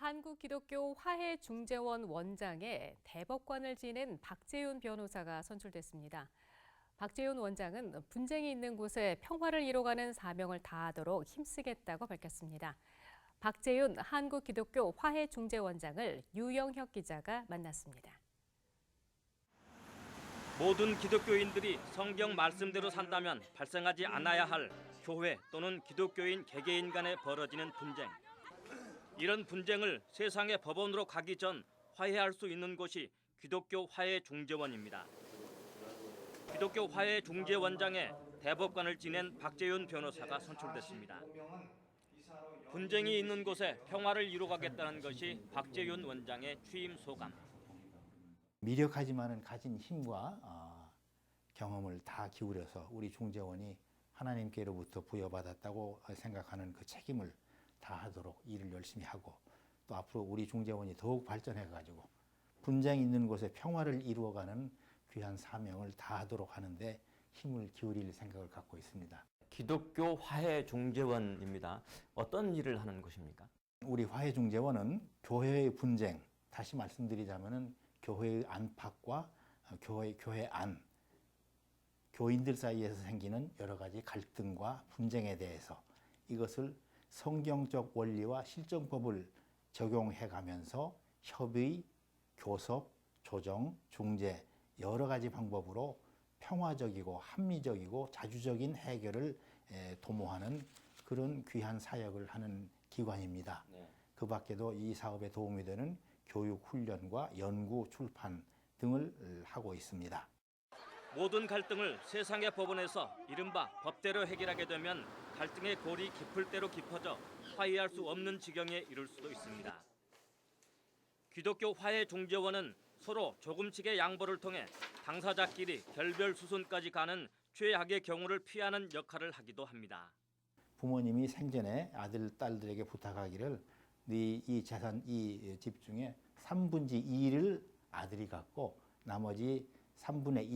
한국기독교 화해중재원 원장에 대법관을 지낸 박재윤 변호사가 선출됐습니다. 박재윤 원장은 분쟁이 있는 곳에 평화를 이뤄가는 사명을 다하도록 힘쓰겠다고 밝혔습니다. 박재윤 한국기독교 화해중재원장을 유영혁 기자가 만났습니다. 모든 기독교인들이 성경 말씀대로 산다면 발생하지 않아야 할 교회 또는 기독교인 개개인 간에 벌어지는 분쟁. 이런 분쟁을 세상의 법원으로 가기 전 화해할 수 있는 곳이 기독교 화해중재원입니다. 기독교 화해중재원장에 대법관을 지낸 박재윤 변호사가 선출됐습니다. 분쟁이 있는 곳에 평화를 이루가겠다는 것이 박재윤 원장의 취임 소감. 미력하지만은 가진 힘과 경험을 다 기울여서 우리 중재원이 하나님께로부터 부여받았다고 생각하는 그 책임을 다하도록 일을 열심히 하고, 또 앞으로 우리 중재원이 더욱 발전해가지고 분쟁이 있는 곳에 평화를 이루어가는 귀한 사명을 다하도록 하는데 힘을 기울일 생각을 갖고 있습니다. 기독교 화해중재원입니다. 어떤 일을 하는 곳입니까? 우리 화해중재원은 교회의 분쟁, 다시 말씀드리자면은 교회의 안팎과 교회 안, 교인들 사이에서 생기는 여러 가지 갈등과 분쟁에 대해서 이것을 성경적 원리와 실정법을 적용해 가면서 협의, 교섭, 조정, 중재 여러 가지 방법으로 평화적이고 합리적이고 자주적인 해결을 도모하는 그런 귀한 사역을 하는 기관입니다. 그 밖에도 이 사업에 도움이 되는 교육, 훈련과 연구, 출판 등을 하고 있습니다. 모든 갈등을 세상의 법원에서 이른바 법대로 해결하게 되면 갈등의 골이 깊을 대로 깊어져 화해할 수 없는 지경에 이를 수도 있습니다. 기독교 화해중재원은 서로 조금씩의 양보를 통해 당사자끼리 결별 수순까지 가는 최악의 경우를 피하는 역할을 하기도 합니다. 부모님이 생전에 아들, 딸들에게 부탁하기를 이 재산, 이 집 중에 3분의 2를 아들이 갖고 나머지 3분의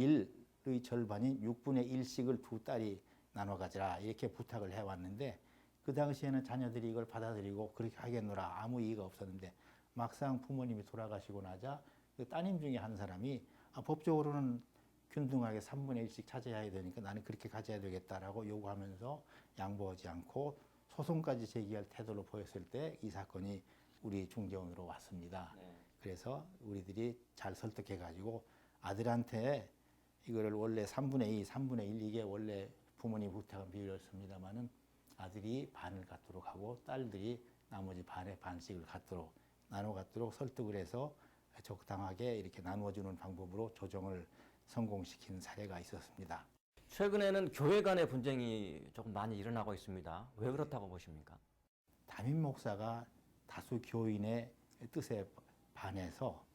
1의 절반인 6분의 1씩을 두 딸이 나눠 가지라 이렇게 부탁을 해왔는데, 그 당시에는 자녀들이 이걸 받아들이고 그렇게 하겠노라 아무 이의가 없었는데, 막상 부모님이 돌아가시고 나자 그 따님 중에 한 사람이 법적으로는 균등하게 3분의 1씩 차지해야 되니까 나는 그렇게 가져야 되겠다라고 요구하면서 양보하지 않고 소송까지 제기할 태도를 보였을 때 이 사건이 우리 중재원으로 왔습니다. 그래서 우리들이 잘 설득해가지고 아들한테 이거를 원래 3분의 2, 3분의 1 이게 원래 부모님 부탁한 비율이었습니다만은 아들이 반을 갖도록 하고 딸들이 나머지 반의 반씩을 갖도록 나눠 갖도록 설득을 해서 적당하게 이렇게 나누어주는 방법으로 조정을 성공시킨 사례가 있었습니다. 최근에는 교회 간의 분쟁이 조금 많이 일어나고 있습니다. 왜 그렇다고 보십니까? 담임 목사가 다수 교인의 뜻에 반해서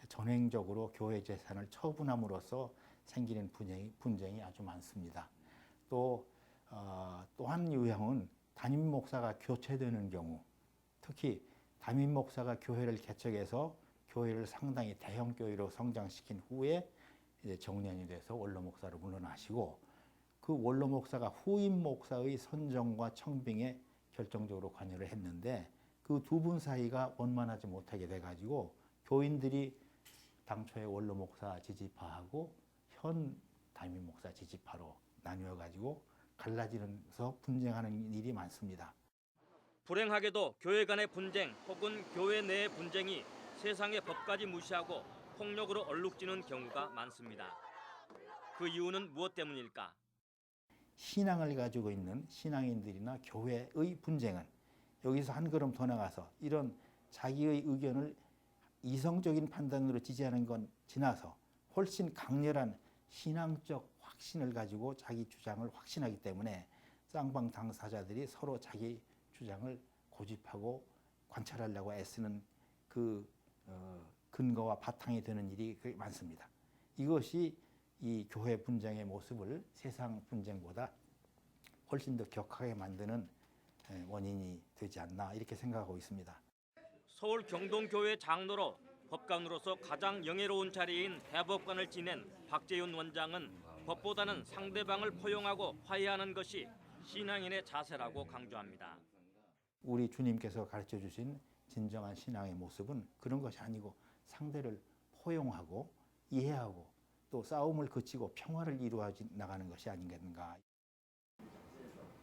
전횡적으로 교회 재산을 처분함으로써 생기는 분쟁이 아주 많습니다. 또 한 유형은 담임 목사가 교체되는 경우, 특히 담임 목사가 교회를 개척해서 교회를 상당히 대형 교회로 성장시킨 후에 이제 정년이 돼서 원로 목사로 물러나시고, 그 원로 목사가 후임 목사의 선정과 청빙에 결정적으로 관여를 했는데 그 두 분 사이가 원만하지 못하게 돼가지고 교인들이 당초에 원로 목사 지지파하고 현 담임 목사 지지파로 나뉘어가지고 갈라지면서 분쟁하는 일이 많습니다. 불행하게도 교회 간의 분쟁 혹은 교회 내의 분쟁이 세상의 법까지 무시하고 폭력으로 얼룩지는 경우가 많습니다. 그 이유는 무엇 때문일까? 신앙을 가지고 있는 신앙인들이나 교회의 분쟁은 여기서 한 걸음 더 나가서 이런 자기의 의견을 이성적인 판단으로 지지하는 건 지나서 훨씬 강렬한 신앙적 확신을 가지고 자기 주장을 확신하기 때문에 쌍방 당사자들이 서로 자기 주장을 고집하고 관찰하려고 애쓰는 그 근거와 바탕이 되는 일이 많습니다. 이것이 이 교회 분쟁의 모습을 세상 분쟁보다 훨씬 더 격하게 만드는 원인이 되지 않나 이렇게 생각하고 있습니다. 서울 경동교회 장로로 법관으로서 가장 영예로운 자리인 대법관을 지낸 박재윤 원장은 법보다는 상대방을 포용하고 화해하는 것이 신앙인의 자세라고 강조합니다. 우리 주님께서 가르쳐 주신 진정한 신앙의 모습은 그런 것이 아니고 상대를 포용하고 이해하고 또 싸움을 그치고 평화를 이루어 나가는 것이 아니겠는가.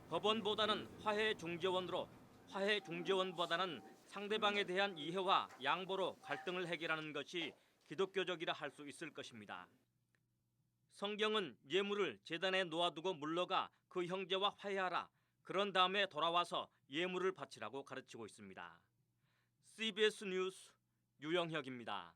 법원보다는 화해 중재원으로, 화해 중재원보다는 상대방에 대한 이해와 양보로 갈등을 해결하는 것이 기독교적이라 할 수 있을 것입니다. 성경은 예물을 제단에 놓아두고 물러가 그 형제와 화해하라. 그런 다음에 돌아와서 예물을 바치라고 가르치고 있습니다. CBS 뉴스 유영혁입니다.